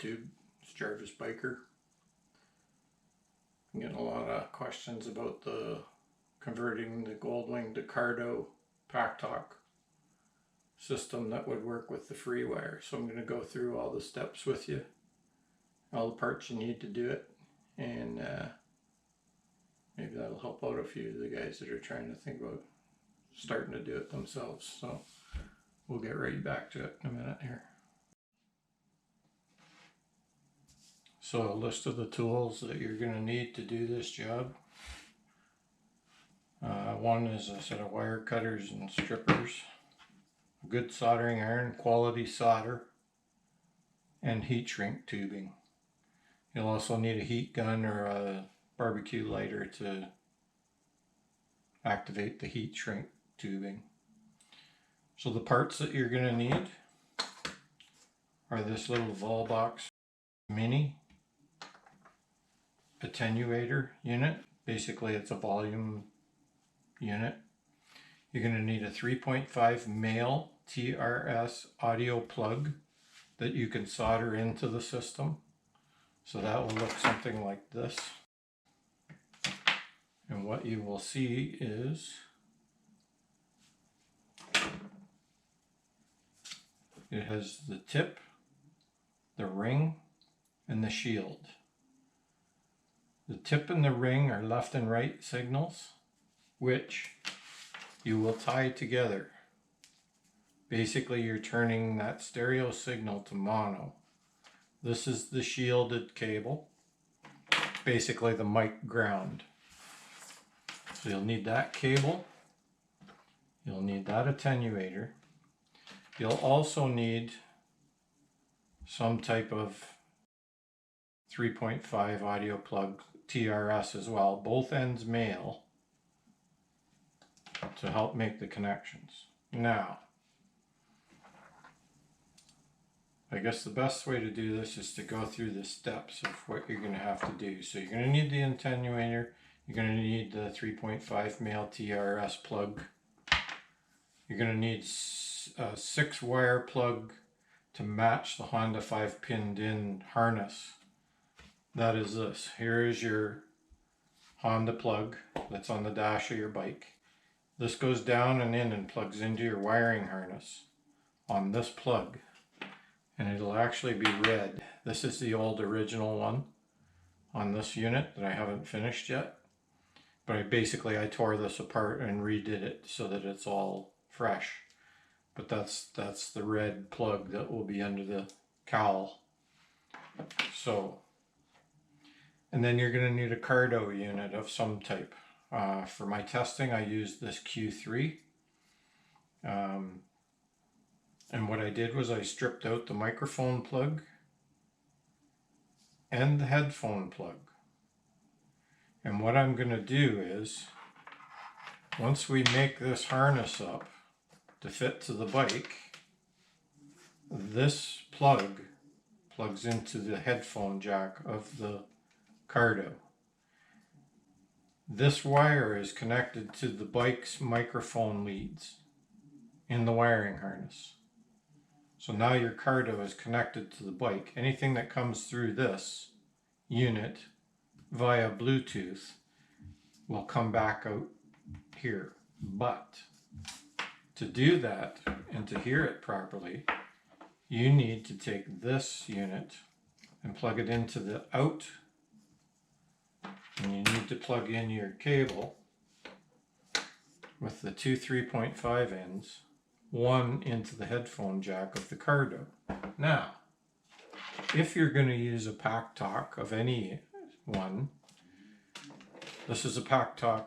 YouTube. It's Jarvisbiker. I'm getting a lot of questions about the converting the Goldwing to Cardo Packtalk system that would work with the free wire. So I'm going to go through all the steps with you, all the parts you need to do it, and maybe that'll help out a few of the guys that are trying to think about starting to do it themselves. So we'll get right back to it in a minute here. So a list of the tools that you're going to need to do this job. One is a set of wire cutters and strippers, a good soldering iron, quality solder, and heat shrink tubing. You'll also need a heat gun or a barbecue lighter to activate the heat shrink tubing. So the parts that you're going to need are this little Volbox mini attenuator unit. Basically it's a volume unit. You're going to need a 3.5 male TRS audio plug that you can solder into the system. So that will look something like this. And what you will see is it has the tip, the ring, and the shield. The tip and the ring are left and right signals, which you will tie together. Basically, you're turning that stereo signal to mono. This is the shielded cable, basically the mic ground. So you'll need that cable, you'll need that attenuator, you'll also need some type of 3.5 audio plug TRS as well, both ends male, to help make the connections. Now, I guess the best way to do this is to go through the steps of what you're going to have to do. So you're going to need the attenuator, you're going to need the 3.5 male TRS plug, you're going to need a 6 wire plug to match the Honda 5 pinned in harness. That is this. Here is your Honda plug that's on the dash of your bike. This goes down and in and plugs into your wiring harness on this plug. And it'll actually be red. This is the old original one on this unit that I haven't finished yet. But I tore this apart and redid it so that it's all fresh. But that's the red plug that will be under the cowl. So, and then you're going to need a Cardo unit of some type. For my testing, I used this Q3. And what I did was I stripped out the microphone plug and the headphone plug. And what I'm going to do is, once we make this harness up to fit to the bike, this plug plugs into the headphone jack of the Cardo. This wire is connected to the bike's microphone leads in the wiring harness. So now your Cardo is connected to the bike. Anything that comes through this unit via Bluetooth will come back out here. But to do that and to hear it properly, you need to take this unit and plug it into the out. And you need to plug in your cable with the two 3.5 ends, one into the headphone jack of the Cardo. Now, if you're going to use a Packtalk of any one, this is a Packtalk,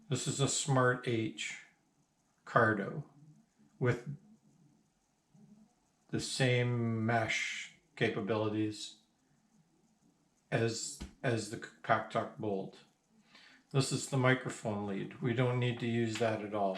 this is a Smart H Cardo with the same mesh capabilities as the Packtalk Bolt. This is the microphone lead. We don't need to use that at all.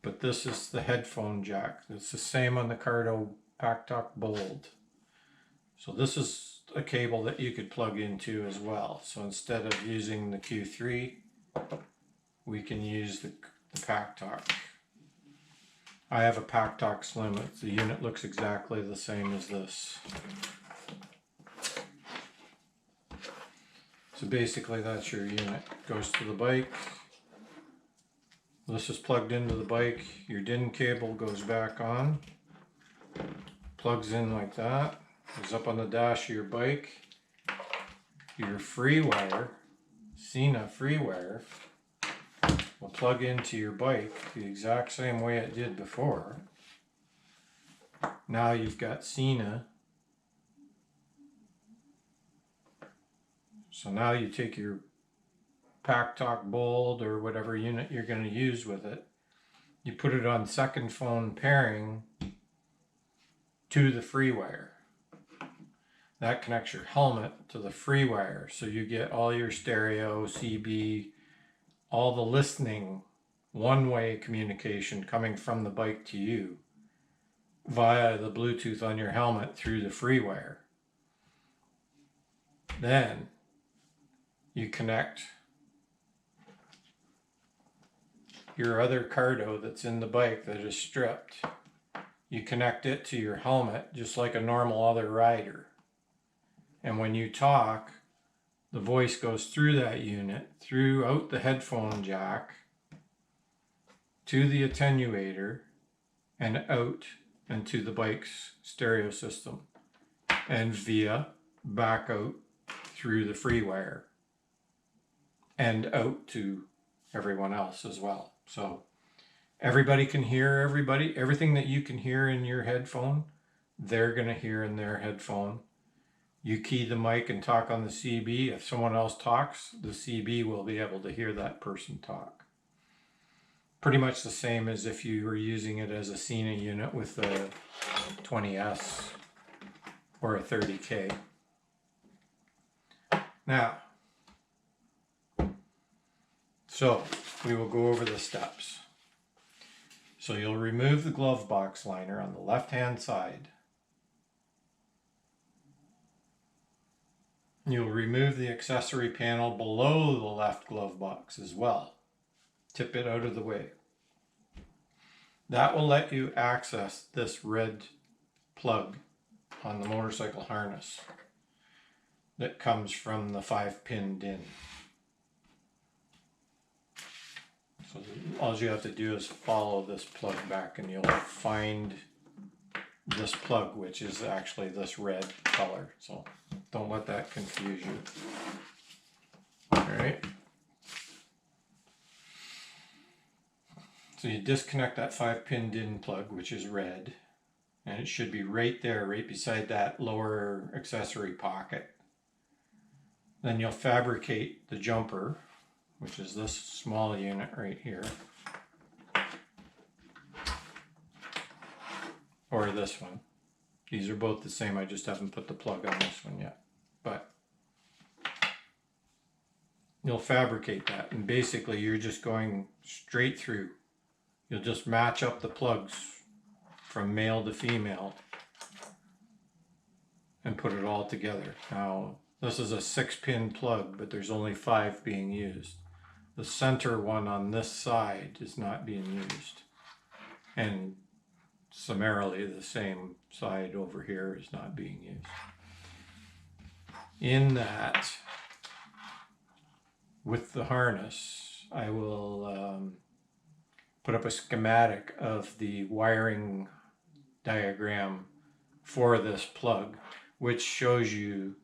But this is the headphone jack. It's the same on the Cardo Packtalk Bolt. So this is a cable that you could plug into as well. So instead of using the Q3, we can use the Packtalk. I have a Packtalk Slim. The unit looks exactly the same as this. So basically that's your unit. Goes to the bike. This is plugged into the bike. Your DIN cable goes back on. Plugs in like that. Goes up on the dash of your bike. Your free wire, Sena free wire, will plug into your bike the exact same way it did before. Now you've got Sena. So now you take your Packtalk Bold or whatever unit you're going to use with it. You put it on second phone pairing to the free wire. That connects your helmet to the free wire. So you get all your stereo, CB, all the listening, one-way communication coming from the bike to you via the Bluetooth on your helmet through the free wire. Then you connect your other Cardo that's in the bike that is stripped. You connect it to your helmet just like a normal other rider. And when you talk, the voice goes through that unit, throughout the headphone jack, to the attenuator, and out into the bike's stereo system, and via back out through the free wire, and out to everyone else as well. So everybody can hear everybody. Everything that you can hear in your headphone, they're going to hear in their headphone. You key the mic and talk on the CB. If someone else talks, the CB will be able to hear that person talk. Pretty much the same as if you were using it as a Sena unit with a 20S or a 30K. Now, so we will go over the steps. So you'll remove the glove box liner on the left-hand side. You'll remove the accessory panel below the left glove box as well. Tip it out of the way. That will let you access this red plug on the motorcycle harness that comes from the 5-pin DIN. So all you have to do is follow this plug back and you'll find this plug, which is actually this red color. So don't let that confuse you. All right. So you disconnect that 5-pin DIN plug, which is red, and it should be right there, right beside that lower accessory pocket. Then you'll fabricate the jumper, which is this small unit right here, or this one. These are both the same, I just haven't put the plug on this one yet. But you'll fabricate that, and basically you're just going straight through. You'll just match up the plugs from male to female and put it all together. Now, this is a 6-pin plug, but there's only 5 being used. The center one on this side is not being used. And summarily, the same side over here is not being used. In that, with the harness, I will put up a schematic of the wiring diagram for this plug, which shows you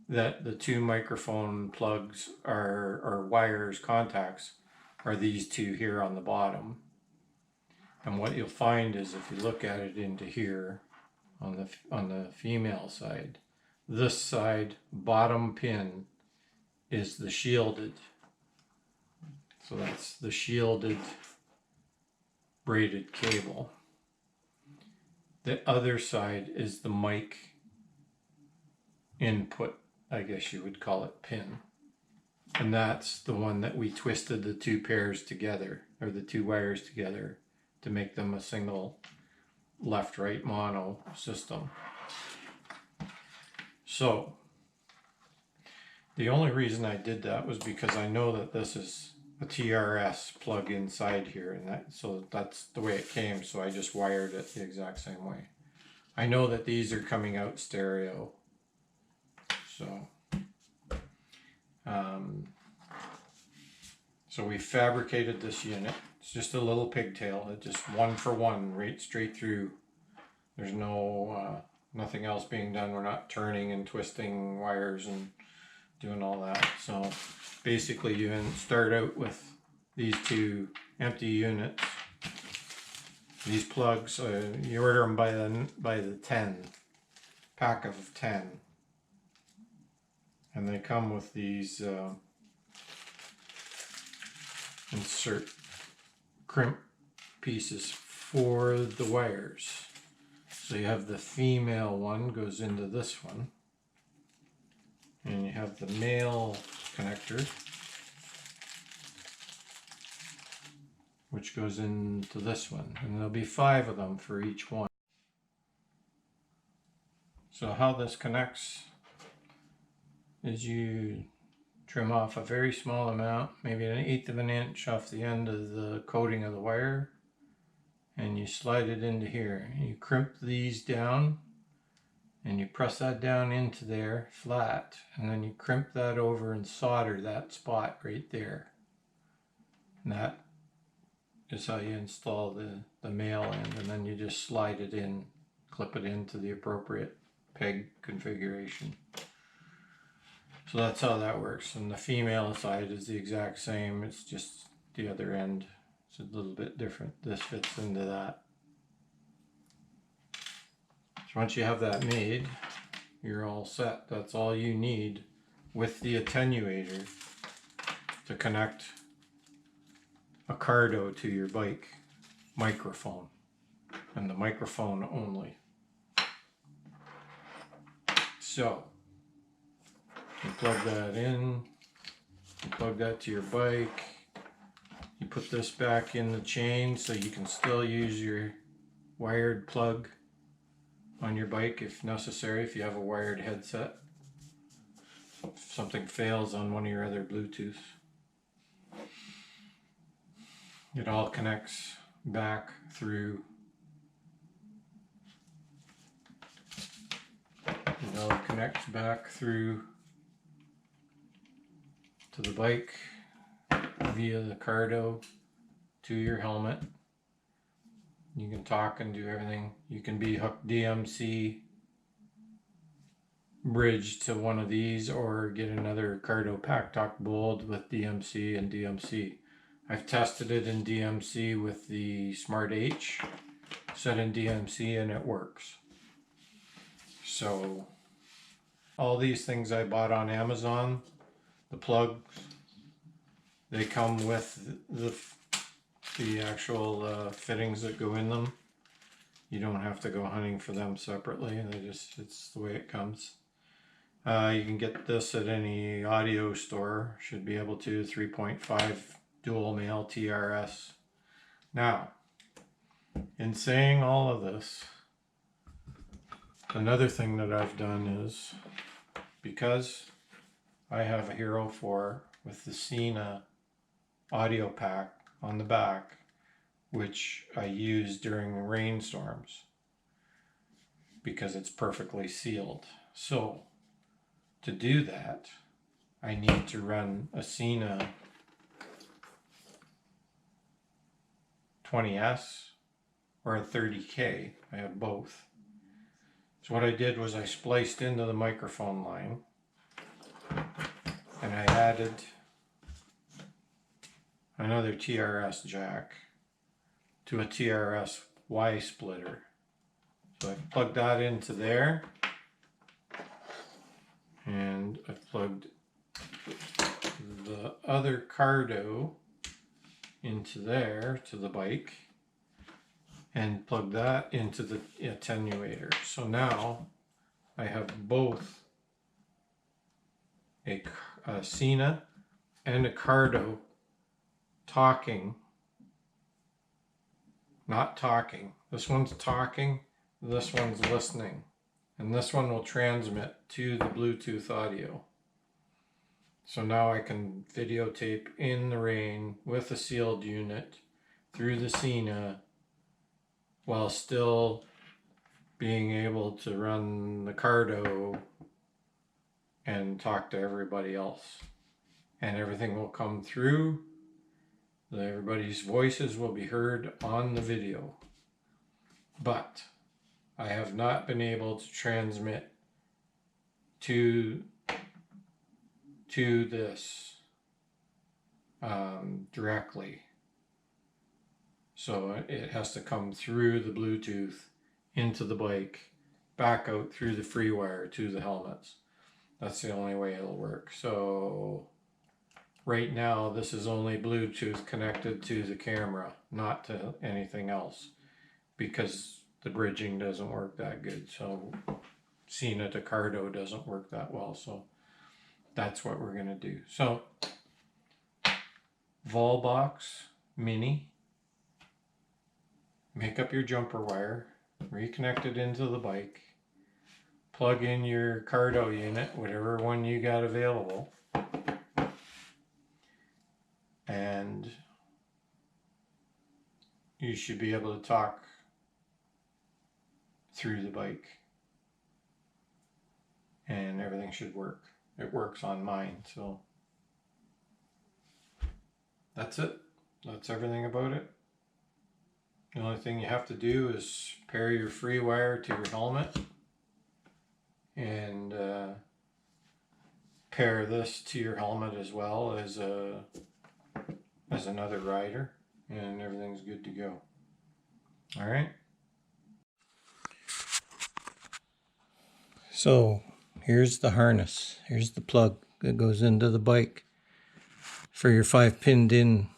that the 2 microphone plugs or wires, contacts, are these 2 here on the bottom. And what you'll find is if you look at it into here on the female side, this side bottom pin is the shielded. So that's the shielded braided cable. The other side is the mic input, I guess you would call it, pin. And that's the one that we twisted the 2 pairs together, or the 2 wires together, to make them a single left-right mono system. So the only reason I did that was because I know that this is a TRS plug inside here, and so that's the way it came, so I just wired it the exact same way. I know that these are coming out stereo, so so we fabricated this unit. It's just a little pigtail. It's just one for one, right straight through. There's no nothing else being done. We're not turning and twisting wires and doing all that. So basically you start out with these two empty units. These plugs, you order them by the 10 pack of 10, and they come with these insert crimp pieces for the wires. So you have the female one goes into this one, and you have the male connector which goes into this one, and there'll be 5 of them for each one. So how this connects is you trim off a very small amount, maybe 1/8 of an inch off the end of the coating of the wire, and you slide it into here. You crimp these down and you press that down into there flat, and then you crimp that over and solder that spot right there. And that is how you install the male end, and then you just slide it in, clip it into the appropriate peg configuration. So that's how that works. And the female side is the exact same, it's just the other end. It's a little bit different. This fits into that. So once you have that made, you're all set. That's all you need with the attenuator to connect a Cardo to your bike microphone, and the microphone only. So you plug that in, you plug that to your bike, you put this back in the chain so you can still use your wired plug on your bike if necessary, if you have a wired headset, if something fails on one of your other Bluetooth. It all connects back through. It all connects back through to the bike via the Cardo to your helmet. You can talk and do everything. You can be hooked DMC bridge to one of these, or get another Cardo Packtalk Bold with DMC and DMC. I've tested it in DMC with the Smart H, set in DMC, and it works. So all these things I bought on Amazon, the plugs, they come with the actual fittings that go in them. You don't have to go hunting for them separately. It's the way it comes. You can get this at any audio store. Should be able to. 3.5 dual male TRS. Now, in saying all of this, another thing that I've done is, because I have a Hero 4 with the Cena audio pack on the back, which I use during rainstorms because it's perfectly sealed. So to do that, I need to run a Cena 20S or a 30K. I have both. So what I did was I spliced into the microphone line, and I added another TRS jack to a TRS Y splitter. So I plugged that into there, and I plugged the other Cardo into there to the bike, and plug that into the attenuator. So now I have both a Cena and a Cardo talking, not talking. This one's talking, this one's listening, and this one will transmit to the Bluetooth audio. So now I can videotape in the rain with a sealed unit through the Cena while still being able to run the Cardo and talk to everybody else. And everything will come through. Everybody's voices will be heard on the video. But I have not been able to transmit to this directly. So it has to come through the Bluetooth into the bike, back out through the free wire to the helmets. That's the only way it'll work. So right now this is only Bluetooth connected to the camera, not to anything else, because the bridging doesn't work that good. So Cena to Cardo doesn't work that well. So that's what we're gonna do. So Volbox Mini, make up your jumper wire, reconnect it into the bike, plug in your Cardo unit, whatever one you got available, and you should be able to talk through the bike and everything should work. It works on mine, so that's it. That's everything about it. The only thing you have to do is pair your free wire to your helmet and pair this to your helmet as well as another rider, and everything's good to go. All right. So here's the harness. Here's the plug that goes into the bike for your 5-pin DIN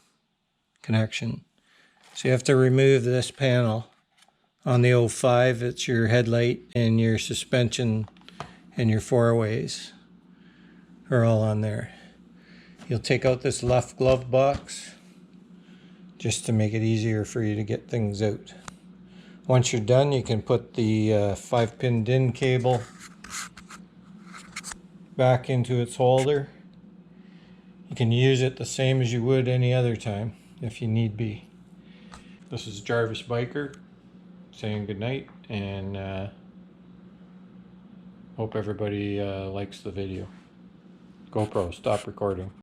connection. So you have to remove this panel. On the 05, it's your headlight and your suspension and your four-ways are all on there. You'll take out this left glove box just to make it easier for you to get things out. Once you're done, you can put the 5-pin DIN cable back into its holder. You can use it the same as you would any other time if you need be. This is Jarvisbiker saying goodnight, and hope everybody likes the video. GoPro, stop recording.